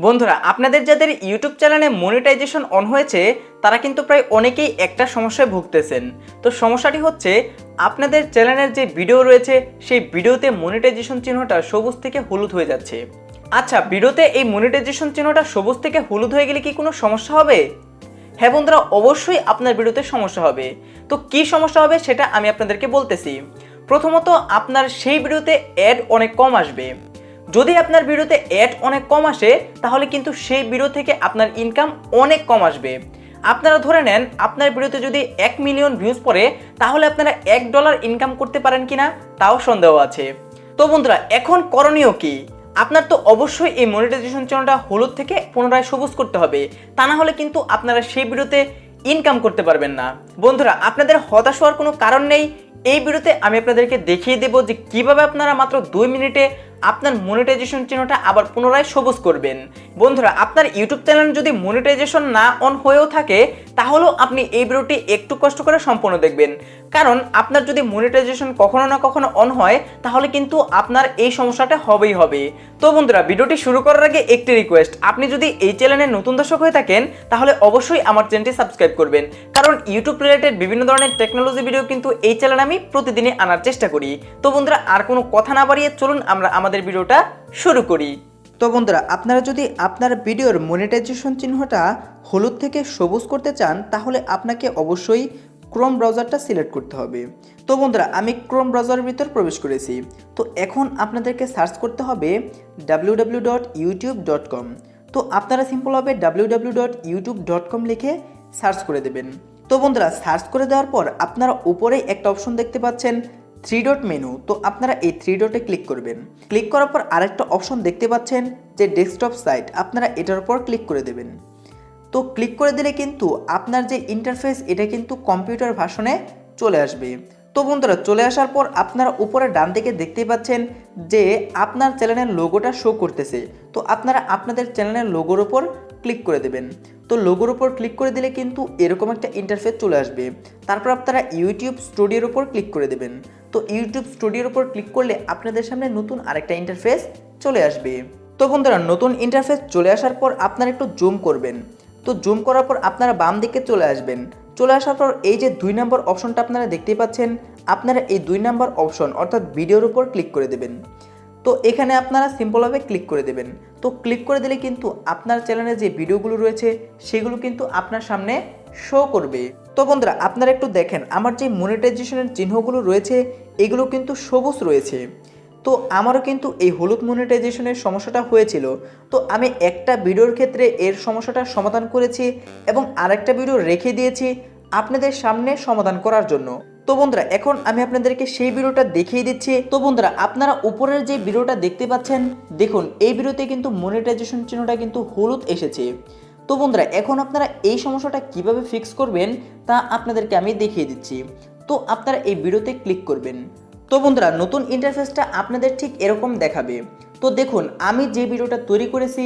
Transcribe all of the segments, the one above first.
বন্ধুরা আপনাদের যাদের ইউটিউব চ্যানেলে মনিটাইজেশন অন হয়েছে তারা কিন্তু প্রায় অনেকেই একটা সমস্যায় ভুগতেছেন। তো সমস্যাটি হচ্ছে আপনাদের চ্যানেলের যে ভিডিও রয়েছে সেই ভিডিওতে মনিটাইজেশন চিহ্নটা সবুজ থেকে হলুদ হয়ে যাচ্ছে। আচ্ছা, ভিডিওতে এই মনিটাইজেশন চিহ্নটা সবুজ থেকে হলুদ হয়ে গেলে কি কোনো সমস্যা হবে? হ্যাঁ বন্ধুরা, অবশ্যই আপনার ভিডিওতে সমস্যা হবে। তো কি সমস্যা হবে সেটা আমি আপনাদেরকে বলতেছি। প্রথমত, আপনার সেই ভিডিওতে অ্যাড অনেক কম আসবে। যদি আপনার ভিডিওতে অ্যাড অনেক কম আসে তাহলে কিন্তু সেই ভিডিও থেকে আপনার ইনকাম অনেক কম আসবে। আপনারা ধরে নেন আপনার ভিডিওতে যদি 1 মিলিয়ন ভিউজ পড়ে তাহলে আপনারা $1 ইনকাম করতে পারেন কিনা তাও সন্দেহ আছে। তো বন্ধুরা, এখন করণীয় কি? আপনার তো অবশ্যই এই মনিটাইজেশন চ্যানেলটা হলুদ থেকে পুনরায় সবুজ করতে হবে, তা না হলে কিন্তু আপনারা সেই ভিডিওতে ইনকাম করতে পারবেন না। বন্ধুরা, আপনাদের হতাশ হওয়ার কোনো কারণ নেই। এই ভিডিওতে আমি আপনাদেরকে দেখিয়ে দেব যে কিভাবে আপনারা মাত্র 2 মিনিটে আপনার মনিটাইজেশন চিহ্নটা আবার পুনরায় সবুজ করবেন। বন্ধুরা, আপনার ইউটিউব চ্যানেল যদি মনিটাইজেশন না অন হয়েও থাকে তাহলেও আপনি এই ভিডিওটি একটু কষ্ট করে সম্পূর্ণ দেখবেন, কারণ আপনার যদি মনিটাইজেশন কখনো না কখনো অন হয় তাহলে কিন্তু আপনার এই সমস্যাটা হবেই হবে। তো বন্ধুরা, ভিডিওটি শুরু করার আগে একটি রিকোয়েস্ট, আপনি যদি এই চ্যানেলের নতুন দর্শক হয়ে থাকেন তাহলে অবশ্যই আমার চ্যানেলটি সাবস্ক্রাইব করবেন, কারণ ইউটিউব রিলেটেড বিভিন্ন ধরনের টেকনোলজি ভিডিও কিন্তু এই চ্যানেলে আমি প্রতিদিনই আনার চেষ্টা করি। তো বন্ধুরা, আর কোনো কথা না বাড়িয়ে চলুন আমরা আমাদের ভিডিওটা শুরু করি। তো বন্ধুরা, আপনারা যদি আপনার ভিডিওর মনিটাইজেশন চিহ্নটা হলুদ থেকে সবুজ করতে চান তাহলে আপনাকে অবশ্যই ক্রোম ব্রাউজারটা সিলেক্ট করতে হবে। তো বন্ধুরা, আমি ক্রোম ব্রাউজারের ভিতর প্রবেশ করেছি। তো এখন আপনাদেরকে সার্চ করতে হবে www.youtube.com। তো আপনারা সিম্পলভাবে www.youtube.com লিখে সার্চ করে দেবেন। তো বন্ধুরা, সার্চ করে দেওয়ার পর আপনারা উপরে একটা অপশন দেখতে পাচ্ছেন 3 ডট মেনু। তো আপনারা এই 3 ডটে ক্লিক করবেন। ক্লিক করার পর আরেকটা অপশন দেখতে পাচ্ছেন যে ডেস্কটপ সাইট, আপনারা এটার উপর ক্লিক করে দেবেন। তো ক্লিক করে দিলে কিন্তু আপনার যে ইন্টারফেস এটা কিন্তু কম্পিউটার ভার্সনে চলে আসবে। তো বন্ধুরা, চলে আসার পর আপনারা উপরে ডান দিকে দেখতে পাচ্ছেন যে আপনার চ্যানেলের লোগোটা শো করতেছে। তো আপনারা আপনাদের চ্যানেলের লোগোর উপর ক্লিক করে দেবেন। তো লোগোর উপর ক্লিক করে দিলে কিন্তু এরকম একটা ইন্টারফেস চলে আসবে। তারপর আপনারা ইউটিউব স্টুডিওর উপর ক্লিক করে দেবেন। তো ইউটিউব স্টুডিওর উপর ক্লিক করলে আপনাদের সামনে নতুন আরেকটা ইন্টারফেস চলে আসবে। তো বন্ধুরা, নতুন ইন্টারফেস চলে আসার পর আপনারা একটু জুম করবেন। তো জুম করার পর আপনারা বাম দিকে চলে আসবেন। চলে আসার পর এই যে 2 নম্বর অপশনটা আপনারা দেখতেই পাচ্ছেন, আপনারা এই 2 নম্বর অপশন অর্থাৎ ভিডিওর উপর ক্লিক করে দেবেন। তো এখানে আপনারা সিম্পলভাবে ক্লিক করে দেবেন। তো ক্লিক করে দিলে কিন্তু আপনার চ্যানেলে যে ভিডিওগুলো রয়েছে সেগুলো কিন্তু আপনার সামনে শো করবে। তো বন্ধুরা, আপনারা একটু দেখেন আমার যে মনিটাইজেশনের চিহ্নগুলো রয়েছে এগুলো কিন্তু সবুজ রয়েছে। তো আমারও কিন্তু এই হলুদ মনিটাইজেশনের সমস্যাটা হয়েছিল। তো আমি একটা ভিডিওর ক্ষেত্রে এর সমস্যাটার সমাধান করেছি এবং আরেকটা ভিডিও রেখে দিয়েছি আপনাদের সামনে সমাধান করার জন্য। তো বন্ধুরা, এখন আমি আপনাদেরকে সেই ভিডিওটা দেখিয়ে দিচ্ছি। তো বন্ধুরা, আপনারা উপরের যে ভিডিওটা দেখতে পাচ্ছেন, দেখুন এই ভিডিওতে কিন্তু মনিটাইজেশন চিহ্নটা কিন্তু হলুদ এসেছে। তো বন্ধুরা, এখন আপনারা এই সমস্যাটা কিভাবে ফিক্স করবেন তা আপনাদেরকে আমি দেখিয়ে দিচ্ছি। তো আপনারা এই ভিডিওতে ক্লিক করবেন। তো বন্ধুরা, নতুন ইন্টারফেসটা আপনাদের ঠিক এরকম দেখাবে। তো দেখুন আমি যে ভিডিওটা তৈরি করেছি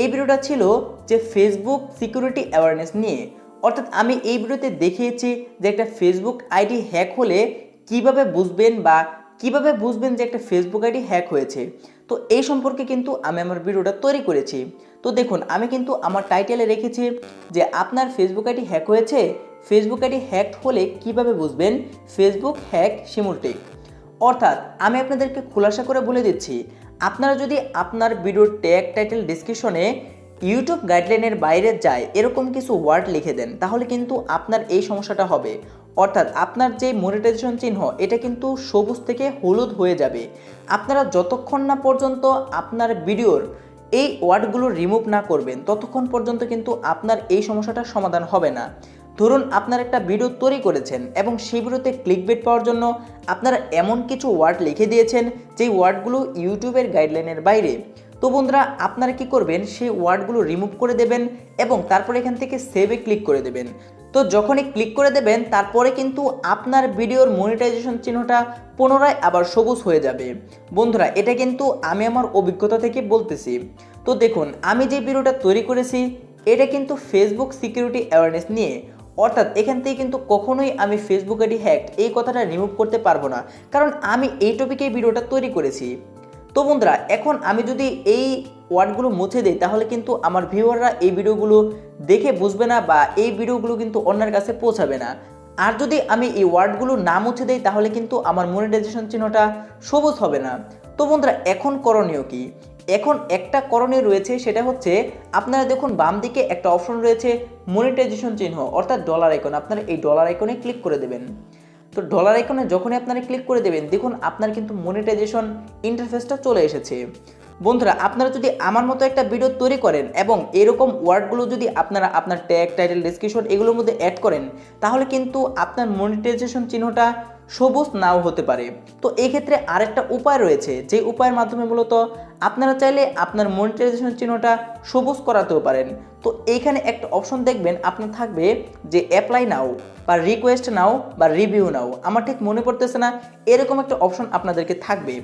এই ভিডিওটা ছিল যে ফেসবুক সিকিউরিটি অ্যাওয়ারনেস নিয়ে, অর্থাৎ আমি এই ভিডিওতে দেখিয়েছি যে একটা ফেসবুক আইডি হ্যাক হলে কিভাবে বুঝবেন যে একটা ফেসবুক আইডি হ্যাক হয়েছে। তো এই সম্পর্কে কিন্তু আমি আমার ভিডিওটা তৈরি করেছি। তো দেখুন আমি কিন্তু আমার টাইটেলে রেখেছি যে আপনার ফেসবুক আইডি হ্যাক হয়েছে, ফেসবুক আইডি হ্যাক হলে কিভাবে বুঝবেন, ফেসবুক হ্যাক শিমুল টেক। অর্থাৎ আমি আপনাদেরকে খোলাসা করে বলে দিচ্ছি, আপনারা যদি আপনার ভিডিওর ট্যাগ টাইটেল ডিসক্রিপশনে ইউটিউব গাইডলাইনের বাইরে যায় এরকম কিছু ওয়ার্ড লিখে দেন তাহলে কিন্তু আপনার এই সমস্যাটা হবে। অর্থাৎ আপনার যে মনিটাইজেশন চিহ্ন এটা কিন্তু সবুজ থেকে হলুদ হয়ে যাবে। আপনারা যতক্ষণ না পর্যন্ত আপনার ভিডিওর এই ওয়ার্ডগুলো রিমুভ না করবেন ততক্ষণ পর্যন্ত কিন্তু আপনার এই সমস্যাটার সমাধান হবে না। ধরুন আপনার একটা ভিডিও তৈরি করেছেন এবং সেই ভিডিওতে ক্লিকবেট পাওয়ার জন্য আপনারা এমন কিছু ওয়ার্ড লিখে দিয়েছেন যেই ওয়ার্ডগুলো ইউটিউবের গাইডলাইনের বাইরে। তো বন্ধুরা, আপনারা কি করবেন, সেই ওয়ার্ডগুলো রিমুভ করে দেবেন এবং তারপর এখান থেকে সেভে ক্লিক করে দেবেন। তো যখনই ক্লিক করে দেবেন তারপরে কিন্তু আপনার ভিডিওর মনিটাইজেশন চিহ্নটা পুনরায় আবার সবুজ হয়ে যাবে। বন্ধুরা, এটা কিন্তু আমি আমার অভিজ্ঞতা থেকে বলতেছি। তো দেখুন আমি যে ভিডিওটা তৈরি করেছি এটা কিন্তু ফেসবুক সিকিউরিটি অ্যাওয়ারনেস নিয়ে, অর্থাৎ এখান থেকে কিন্তু কখনোই আমি ফেসবুক আইডি হ্যাকড এই কথাটা রিমুভ করতে পারবো না, কারণ আমি এই টপিকে ভিডিওটা তৈরি করেছি। তো বন্ধুরা, এখন আমি যদি এই ওয়ার্ডগুলো মুছে দেই তাহলে কিন্তু আমার ভিউয়াররা এই ভিডিওগুলো দেখে বুঝবে না বা এই ভিডিওগুলো কিন্তু অন্যের কাছে পৌঁছাবে না। আর যদি আমি এই ওয়ার্ডগুলো না মুছে দেই তাহলে কিন্তু আমার মনিটাইজেশন চিহ্নটা সবুজ হবে না। তো বন্ধুরা এখন করণীয় কি? এখন একটা করণীয় রয়েছে, সেটা হচ্ছে আপনারা দেখুন বাম দিকে একটা অপশন রয়েছে মনিটাইজেশন চিহ্ন অর্থাৎ ডলার আইকন। আপনারা এই ডলার আইকনে ক্লিক করে দেবেন। তো ডলার আইকনে যখনই আপনারা ক্লিক করে দেবেন দেখুন আপনার কিন্তু মনিটাইজেশন ইন্টারফেসটা চলে এসেছে। বন্ধুরা আপনারা যদি আমার মতো একটা ভিডিও তৈরি করেন এবং এরকম ওয়ার্ডগুলো যদি আপনারা আপনার ট্যাগ, টাইটেল, ডেসক্রিপশন এগুলোর মধ্যে অ্যাড করেন তাহলে কিন্তু আপনার মনিটাইজেশন চিহ্নটা সবুজ নাও হতে পারে। তো এই ক্ষেত্রে আরেকটা উপায় রয়েছে, যে উপায়ের মাধ্যমে মূলত আপনারা চাইলে আপনার মনিটাইজেশন চিহ্নটা সবুজ করাতেও পারেন। তো এইখানে একটা অপশন দেখবেন আপনার থাকবে যে অ্যাপ্লাই নাও বা রিকোয়েস্ট নাও বা রিভিউ নাও, আমার ঠিক মনে পড়তেছে না, এরকম একটা অপশন আপনাদেরকে থাকবে।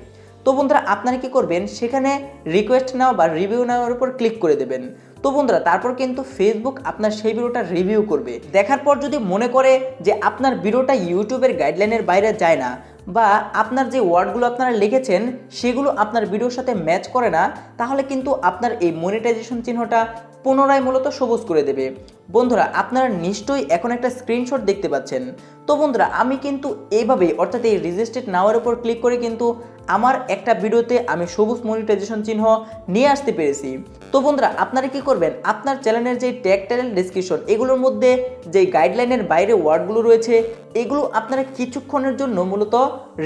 তো বন্ধুরা আপনারা কি করবেন, সেখানে রিকোয়েস্ট নাও বা রিভিউ নাওয়ার উপর ক্লিক করে দেবেন। তো বন্ধুরা তারপর কিন্তু ফেসবুক আপনার সেই ভিডিওটা রিভিউ করবে। দেখার পর যদি মনে করে যে আপনার ভিডিওটা ইউটিউবের গাইডলাইনের বাইরে যায় না বা আপনার যে ওয়ার্ডগুলো আপনারা লিখেছেন সেগুলো আপনার ভিডিওর সাথে ম্যাচ করে না, তাহলে কিন্তু আপনার এই মনিটাইজেশন চিহ্নটা পুনরায় মূলত সবুজ করে দেবে। বন্ধুরা আপনারা নিশ্চয়ই এখন একটা স্ক্রিনশট দেখতে পাচ্ছেন। তো বন্ধুরা আমি কিন্তু এইভাবেই অর্থাৎ এই রেজিস্ট্রেট নাওয়ার উপর ক্লিক করে কিন্তু আমার একটা ভিডিওতে আমি সবুজ মনিটাইজেশন চিহ্ন নিয়ে আসতে পেরেছি। তো বন্ধুরা আপনারা কি করবেন, আপনার চ্যানেলের যে ট্যাগ, টাইটেল, ডেসক্রিপশন এগুলোর মধ্যে যে গাইডলাইনের বাইরে ওয়ার্ডগুলো রয়েছে এগুলো আপনারা কিছুক্ষণের জন্য মূলত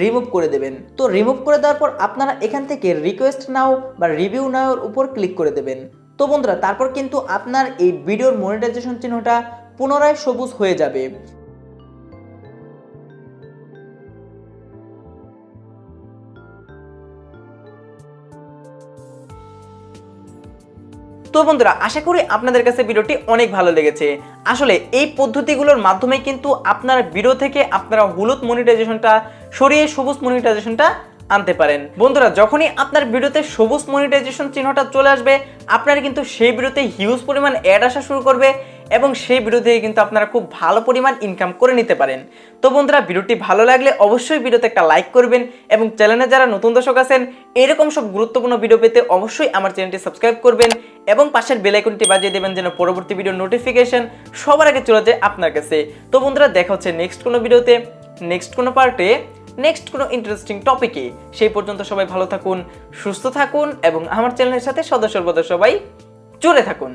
রিমুভ করে দেবেন। তো রিমুভ করে দেওয়ার পর আপনারা এখান থেকে রিকোয়েস্ট নাও বা রিভিউ নাওর উপর ক্লিক করে দেবেন। তো বন্ধুরা তারপর কিন্তু আপনার এই ভিডিওর মনিটাইজেশন চিহ্নটা পুনরায় সবুজ হয়ে যাবে। তো বন্ধুরা আশা করি আপনাদের কাছে ভিডিওটি অনেক ভালো লেগেছে। আসলে এই পদ্ধতিগুলোর মাধ্যমে কিন্তু আপনার ভিডিও থেকে আপনারা হলুদ মনিটাইজেশনটা সরিয়ে সবুজ মনিটাইজেশনটা আনতে পারেন। বন্ধুরা যখনই আপনার ভিডিওতে সবুজ মনিটাইজেশন চিহ্নটা চলে আসবে আপনারা কিন্তু সেই ভিডিওতে হিউজ পরিমাণ অ্যাড আসা শুরু করবে এবং সেই ভিডিও থেকে কিন্তু আপনারা খুব ভালো পরিমাণ ইনকাম করে নিতে পারেন। তো বন্ধুরা ভিডিওটি ভালো লাগলে অবশ্যই ভিডিওতে একটা লাইক করবেন এবং চ্যানেলে যারা নতুন দর্শক আছেন এরকম সব গুরুত্বপূর্ণ ভিডিও পেতে অবশ্যই আমার চ্যানেলটি সাবস্ক্রাইব করবেন এবং পাশের বেল আইকনটি বাজিয়ে দেবেন যেন পরবর্তী ভিডিও নোটিফিকেশন সবার আগে চলে যায় আপনার কাছে। তো বন্ধুরা দেখা হচ্ছে নেক্সট কোনো ভিডিওতে, নেক্সট কোনো পার্টে, নেক্সট কোনো ইন্টারেস্টিং টপিকে। সেই পর্যন্ত সবাই ভালো থাকুন, সুস্থ থাকুন এবং আমার চ্যানেলের সাথে সদা সর্বদা সবাই জুড়ে থাকুন।